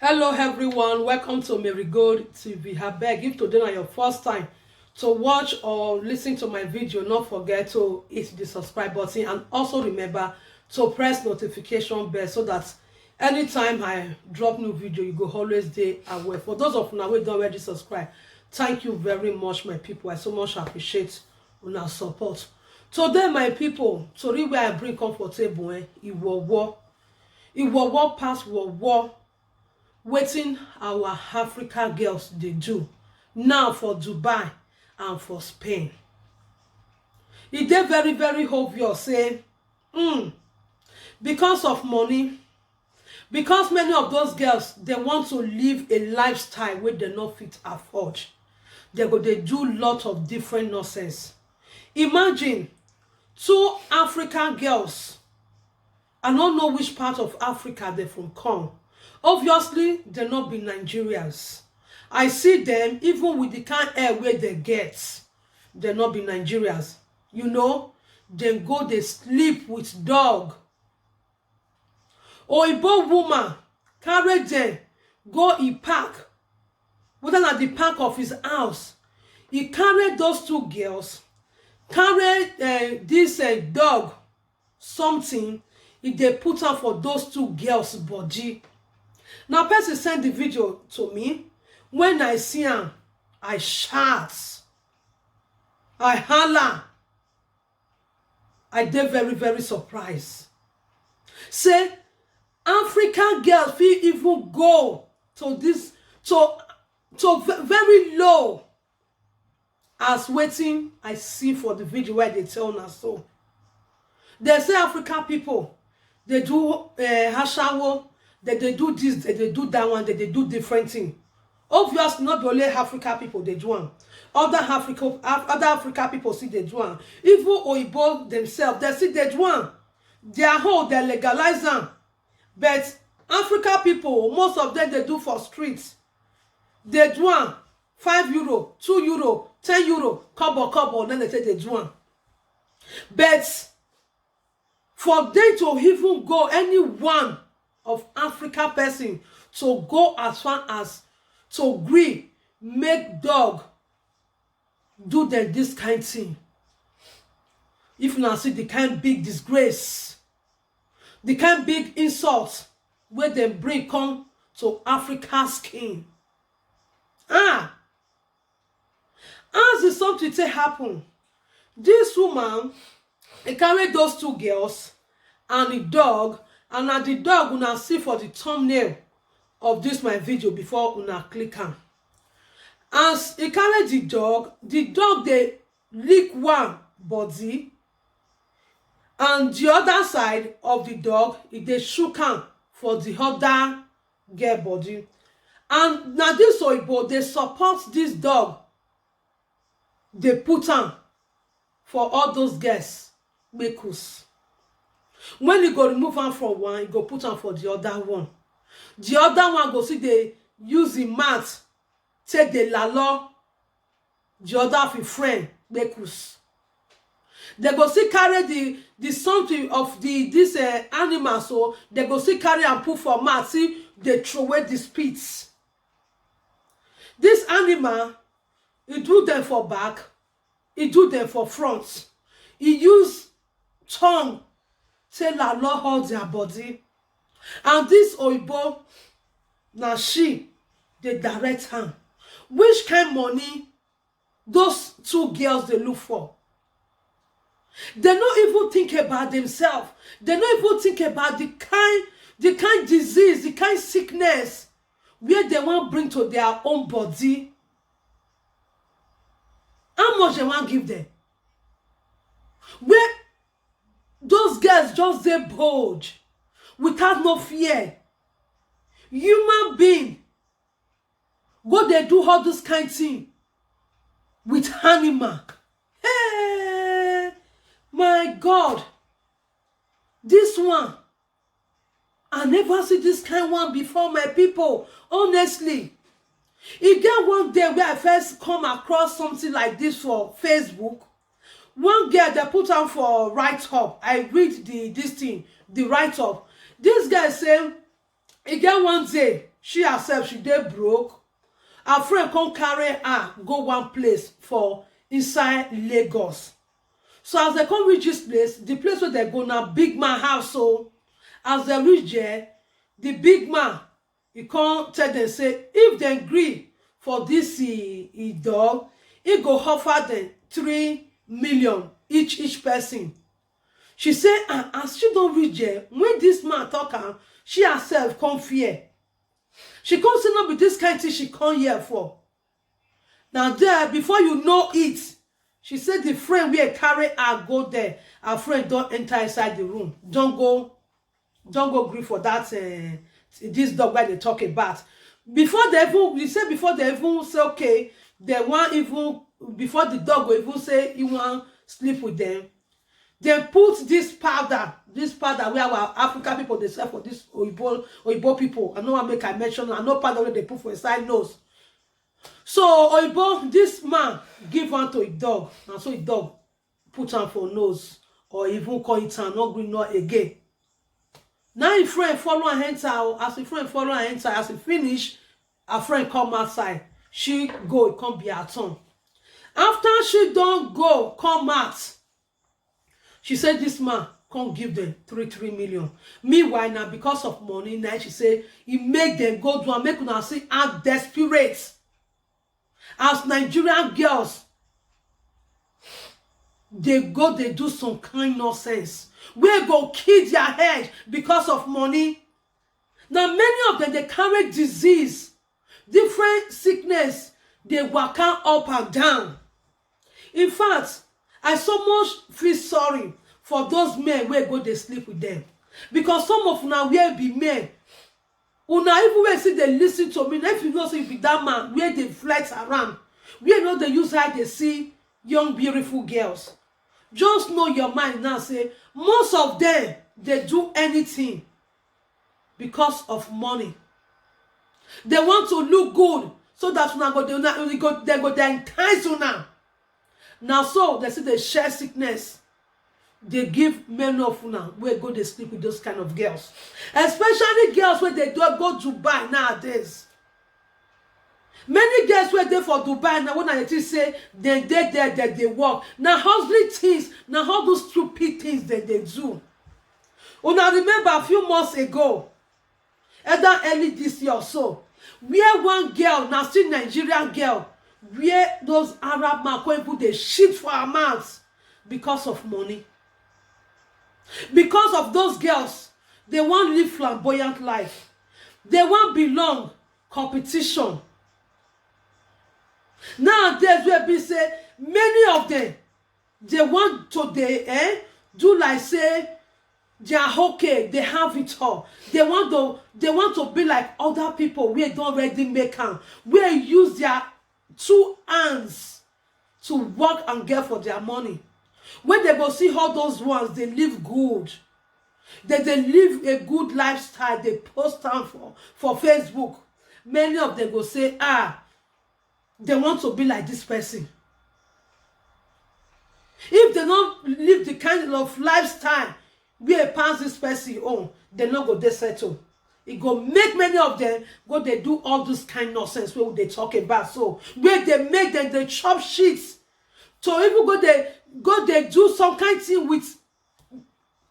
Hello everyone, welcome to Marigold TV. I beg if today is your first time to watch or listen to my video, not forget to hit the subscribe button and also remember to press notification bell so that anytime I drop new video you go always dey aware. For those of una wey don already subscribe, thank you very much my people. I so much appreciate una support. Today my people, tori wey I bring comfortable Iwowo pass wowo. Wetin our Africa girls dey do now for Dubai and for Spain. E dey very obvious say because of money, because many of those girls they want to live a lifestyle wey they no fit afford, they go dey do lot of different nonsense. Imagine two African girls, I don't know which part of Africa they from come. Obviously, they not be Nigerians. I see them, even with the kind of air where they get, they not be Nigerians. You know, they go, they sleep with dog. Oyibo woman carry them, go he park, whether at the park of his house. He carry those two girls, carry this dog, something, they put on for those two girls' body. Now, person send the video to me. When I see him, I shout, I holler. I dey very surprised. Say, African girls fit even go to this to very low as waiting. I see for the video where they tell us so. They say African people, they do hashawo. They do this, they do that one, they do different thing. Obviously, not only African people they do one. Other African people see they do one. Even Oyibo themselves, they see they do one. Their whole they legalize them. But African people, most of them they do for streets. They do one €5, €2, €10, kobo, then they say they do one. But for them to even go anyone of Africa person to go as far as to agree make dog do this kind thing. If now see the kind big disgrace, the kind big insult where they bring come to Africa's skin. As the something to happen, this woman carry those two girls and the dog. And at the dog, una see for the thumbnail of this my video before una click on. As he carry the dog they lick one body, and the other side of the dog they shook am for the other girl body. And now this Oyibo they support this dog. They put am for all those girls make us. When you go remove am from one, you go put am for the other one. The other one go see they use the mat, take the lalo, the other of a friend, make us. They go see carry the something of this animal, so they go see carry and put for mat, see they throw away the spits. This animal, he do them for back, he do them for front. He use tongue say la Lord hold their body. And this Oyibo, now she, they direct her. Which kind money those two girls they look for? They not even think about themselves. They not even think about the kind disease, the kind sickness where they want bring to their own body. How much they want give them? Where those girls just they bold without no fear. Human being go they do all this kind of thing with animal. Hey, my God, this one I never see this kind one before, my people. Honestly, e get one day where I first come across something like this for Facebook. One girl they put on for write-up. I read this thing, the write-up. This guy say, e get one day she herself she dey broke. Her friend come carry her go one place for inside Lagos. So as they come reach this place, the place where they go na big man house. So as they reach there, the big man he come tell them say if they agree for this dog, he go offer them 3 million each person. She say as she don't reach there, when this man talk am, she herself come fear. She come say no be this kind thing she come here for. Now there, before you know it, she said the friend wey carry her go there, her friend don't enter inside the room. Don't go gree for that this dog wey they talk about. Before they even say okay, they want even before the dog will even say he want sleep with them, they put this powder where our African people they sell for this Oyibo people. I know I make I mention, I know powder where they put for inside nose. So Oyibo, this man give one to a dog, and so a dog put on for nose, or even call it and not green not again. Now his friend follow and enter. As his friend follow and enter, as he finish, her friend come outside. She go, it come be her turn. After she don't go, come out. She said this man can't give them 3 million. Meanwhile, now because of money, now she say he make them go to and make una see how desperate. As Nigerian girls, they do some kind nonsense. We go kill their head because of money. Now many of them they carry disease, different sickness. They walk up and down. In fact, I so much feel sorry for those men where go they sleep with them, because some of now where be men. Una even when see they listen to me, if you know say you be that man where they flex around, where know they use how they see young beautiful girls. Just know your mind now say most of them they do anything because of money. They want to look good so that they entice you now. Now so they see they share sickness. They give men of una where go they sleep with those kind of girls, especially girls where they don't go to Dubai nowadays. Many girls where they for Dubai now when I say they work now, hustling things now, all those stupid things that they do. Una remember a few months ago, either early this year or so, where one girl now still Nigerian girl, where those Arab men come put the shit for her mouths because of money. Because of those girls, they want live flamboyant life. They want belong competition. Nowadays, we be say many of them they want to do like say they are okay, they have it all. They want to be like other people where don't already make am, where use their 2 hands to work and get for their money. When they go see all those ones, they live good. They live a good lifestyle. They post them for Facebook. Many of them go say, they want to be like this person. If they don't live the kind of lifestyle where pass this person on, they not go they settle. It go make many of them go they do all this kind of nonsense where they talk about. So where they make them they chop shit. So even go they do some kind of thing with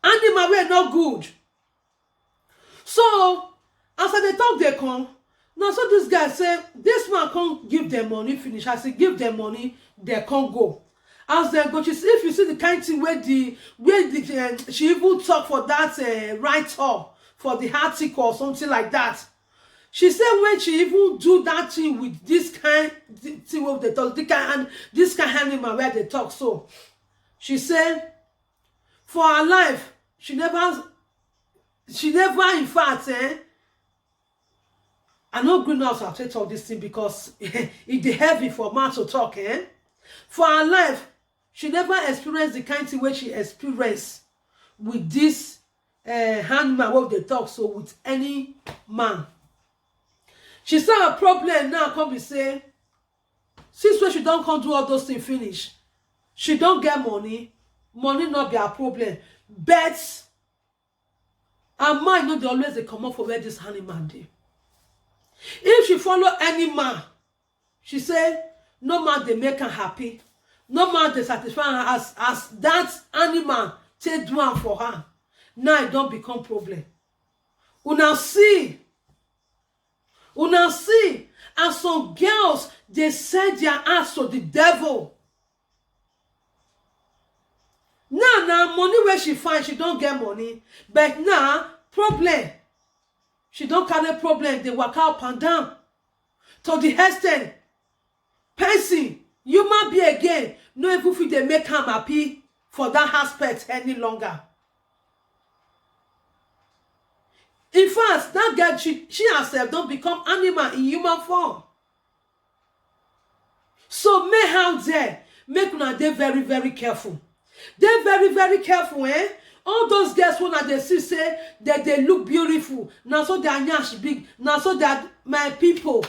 animal where not good. So as they talk they come. Now so this guy say this man can't give them money finish. As he give them money, they can't go. As they go, if you see the kind of thing where she even talk for that write up for the article or something like that. She said when she even do that thing with this kind thing where they talk, this kind of animal where they talk. So she said for her life, she never in fact I know good now to take all this thing because it's heavy for man to talk. For her life, she never experienced the kind of thing where she experienced with this animal where they talk. So with any man. She saw a problem now come be say, since when she don't come do all those things finish, she don't get money not be a problem. But her mind no dey always they come up for where this animal dey. If she follow any man, she say no man dey make her happy, no man dey satisfy her as that animal take do am for her. Now it don become problem. Una see as some girls dey sell their ass to the devil. Now money wey she find, she don get money, but now problem, she don carry problem dey waka up and down to the extent person human being again no even fit dey make am happy for that aspect any longer. In fact, that girl, she herself don become animal in human form. So may out there, make una dey very, very careful. Dey very, very careful, eh? All those girls when they see say that they look beautiful, now so their nyash big, now so that my people.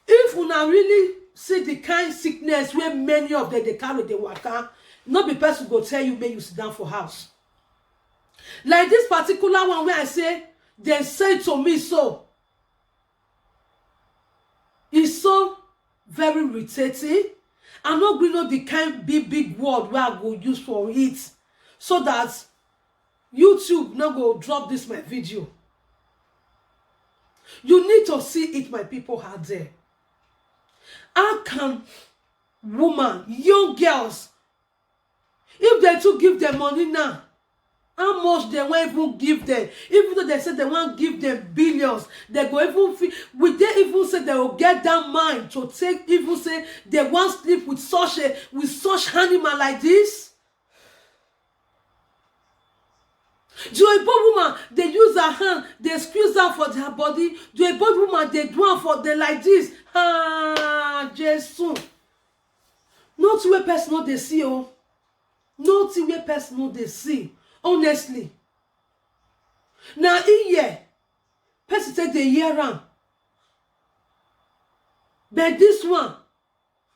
If una really see the kind sickness where many of them they carry the waka, not be person go tell you may you sit down for house. Like this particular one where I say, they say to me so. It's so very irritating. I'm not going to know the kind big word where I go use for it, so that YouTube not go drop this my video. You need to see it, my people out there. How can woman, young girls, if they to give them money now, how much they won't even give them? Even though they said they won't give them billions, they go even feel, would they even say they will get that mind to take, even say they won't sleep with such animal like this? Do a bold woman, they use her hand, they squeeze out for their body. Do a bold woman, they do it for them like this. Ah, Jesus. Not where person no they see, oh. Not where person no they see. Honestly. Now, here, person say they hear am. But this one,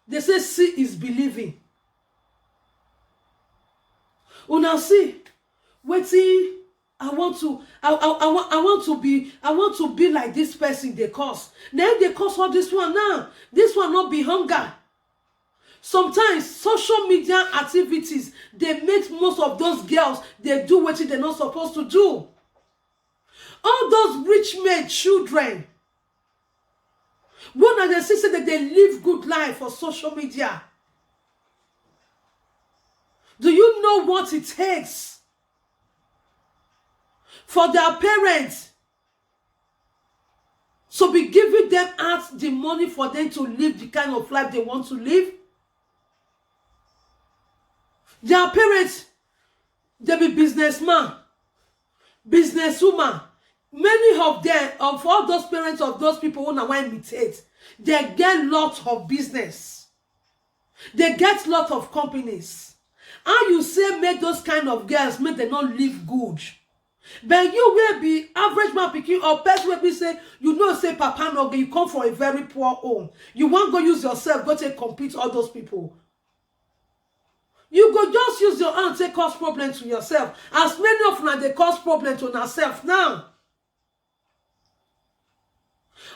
they say see is believing. Una see, wetin I want to be like this person they cause. Now they cause all this one now. This one not be hunger. Sometimes social media activities, they make most of those girls, they do what they're not supposed to do. All those rich men children, one of them say that they live good life for social media. Do you know what it takes for their parents to be giving them out the money for them to live the kind of life they want to live? Their parents, they be businessman, businesswoman. Many of them, of all those parents of those people who now want to imitate, they get lots of business. They get lots of companies. How you say make those kind of girls make them not live good? But you will be average man picking or person will be say, you know, say Papa no, you come from a very poor home. You want to go use yourself, go to compete all those people. You go just use your hand to cause problems to yourself. As many of them, they cause problems to themselves now.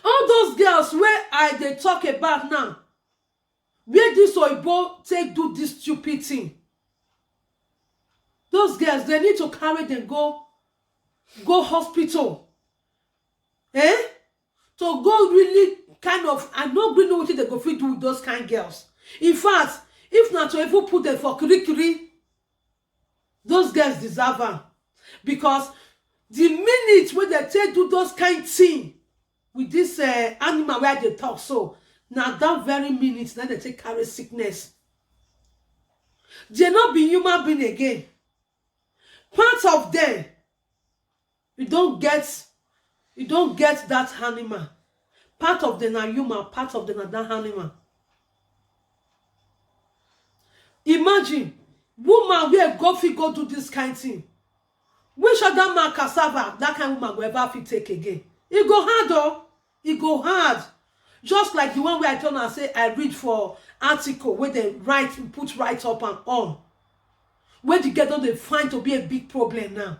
All those girls where they talk about now, where this Oyibo take do this stupid thing. Those girls, they need to carry them go hospital. To go really kind of, I don't really know what they go fit do with those kind of girls. In fact, if not to even put them for kiri, those girls deserve them. Because the minute when they take do those kind of thing with this animal where they talk so, now that very minute, then they take carry sickness. They not be human being again. Part of them, you don't get that animal. Part of them are human, part of them are that animal. Imagine, woman where go do this kind of thing. Which other man cassava that kind of woman will ever fit take again? It go hard though. It go hard. Just like the one where I told her, say I read for article where they put right up and on. Where the get on they find to be a big problem now.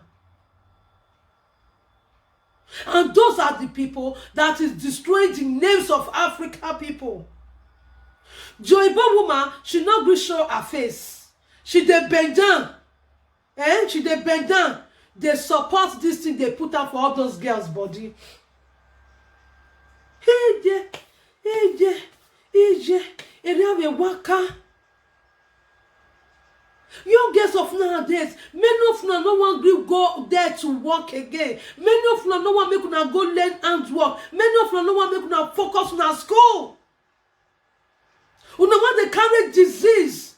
And those are the people that is destroying the names of African people. Joybo woman, she not gree show her face. She dey bend down. She dey bend down. They support this thing they put out for all those girls' body. Young girls of nowadays, many of them no one gree go there to work again. Many of them no one make una go learn handwork. Many of them no one make una focus on school. Una want they carry disease.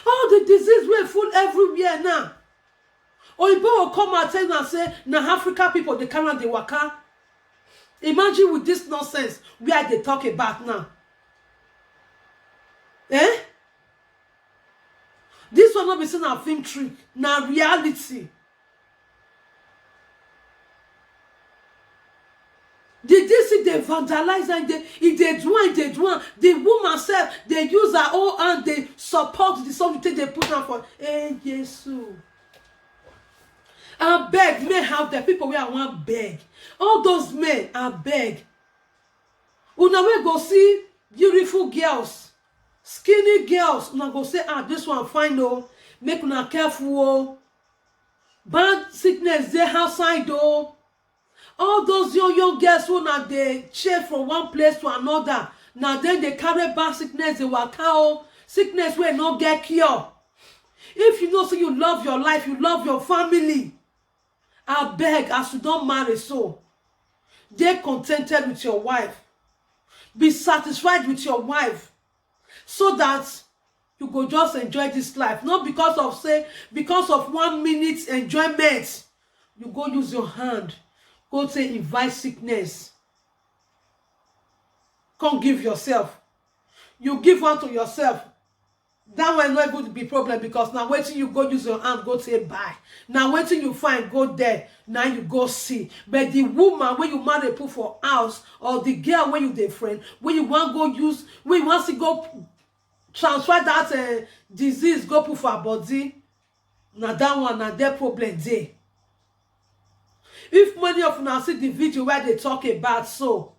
All the disease wey full everywhere now. Oyibo will come and tell you and say, na Africa people they carry the waka. Imagine with this nonsense where they talk about now. This will not be seen a film trick. Now reality. Did they see they vandalize and they do. The woman said they use her own hand, they support the something they put on for. Jesus. I beg, may have the people where I want beg. All those men I beg. Una we go see beautiful girls, skinny girls. Una go say, this one fine though. Make una careful oh. Bad sickness they outside though. All those young girls who now they change from one place to another. Now then they carry bad sickness, they walk out. Sickness will not get cure. If you know so you love your life, you love your family. I beg, as you don't marry so. They contented with your wife. Be satisfied with your wife. So that you go just enjoy this life. Not because of 1 minute enjoyment. You go use your hand. Go say invite sickness. Come give yourself. You give one to yourself. That one not going to be problem because now waiting you go use your hand, go say bye. Now waiting you find, go there. Now you go see. But the woman when you marry put for house or the girl when you their friend, when you want go use, when you want to go transfer that disease, go put for her body. Now that one, now their problem there. If many of you see the video where they talk about so,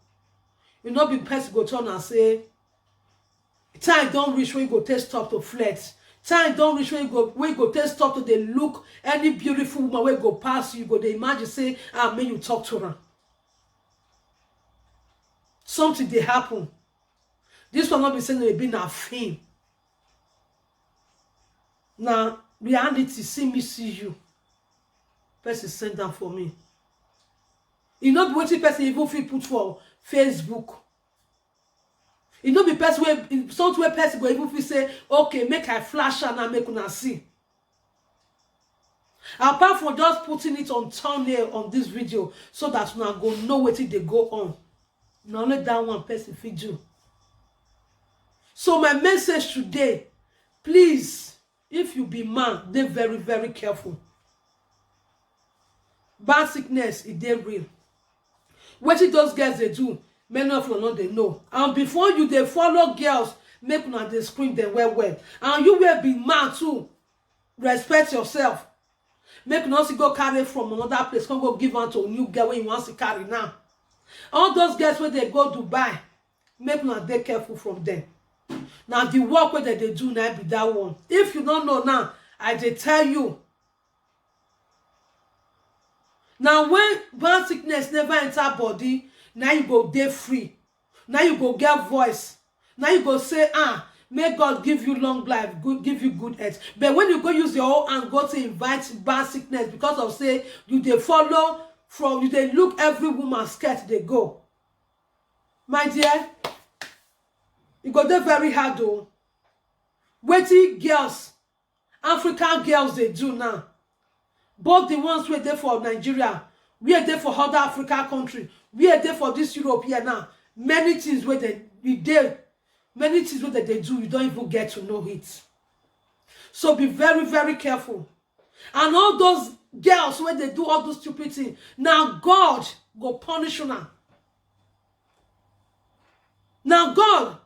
you know be person go turn and say, time don't reach when you go take stop to flex. Time don't reach when you go take stop to they look any beautiful woman where go past you go they imagine say, may you talk to her. Something they happen. This will not be saying it been a film. Now reality see me see you. Person send down for me. You know be what person even feel put for Facebook. You know be person where some way person go even feel say, okay, make I flash and I make una see. Apart from just putting it on thumbnail on this video so that una go know what they go on. Now only that one person fit do. So my message today, please, if you be man, they very, very careful. Bad sickness, it dey real. What did those girls they do? Many of you know they know. And before you they follow girls, make una they scream them well. And you will be man too. Respect yourself. Make una go carry from another place. Come go give on to a new girl when you want to carry now. All those girls when they go Dubai, make una they careful from them. Now the work where they do now be that one. If you don't know now, I dey tell you. Now when bad sickness never enter body, now you go dey free. Now you go get voice. Now you go say, may God give you long life, give you good health. But when you go use your own hand, go to invite bad sickness because of say you dey follow from you dey look every woman skirt they go. My dear, it go dey very hard though. Wetin girls, African girls they do now. Both the ones who are there for Nigeria, we are there for other African country, we are there for this Europe here now. Many things where they many things where they do, you don't even get to know it. So be very, very careful. And all those girls where they do all those stupid things, now God go punish you now. Now God,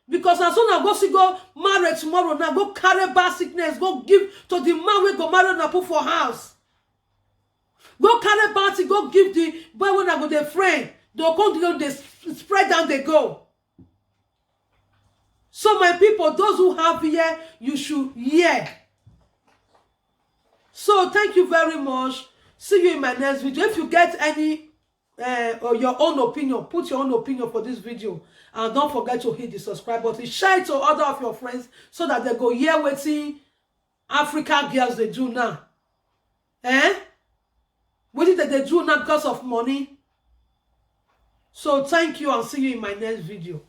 because as soon as go see go marry tomorrow, now go carry bad sickness, go give to the man we go marry and put for house. Go carry party, go give the boy when I go the friend. They'll come to they spread down, they go. So my people, those who have ear, you should hear. So thank you very much. See you in my next video. If you get any or your own opinion, put your own opinion for this video. And don't forget to hit the subscribe button. Share it to other of your friends so that they go hear wetin African girls they do now. What did they do now because of money? So thank you and see you in my next video.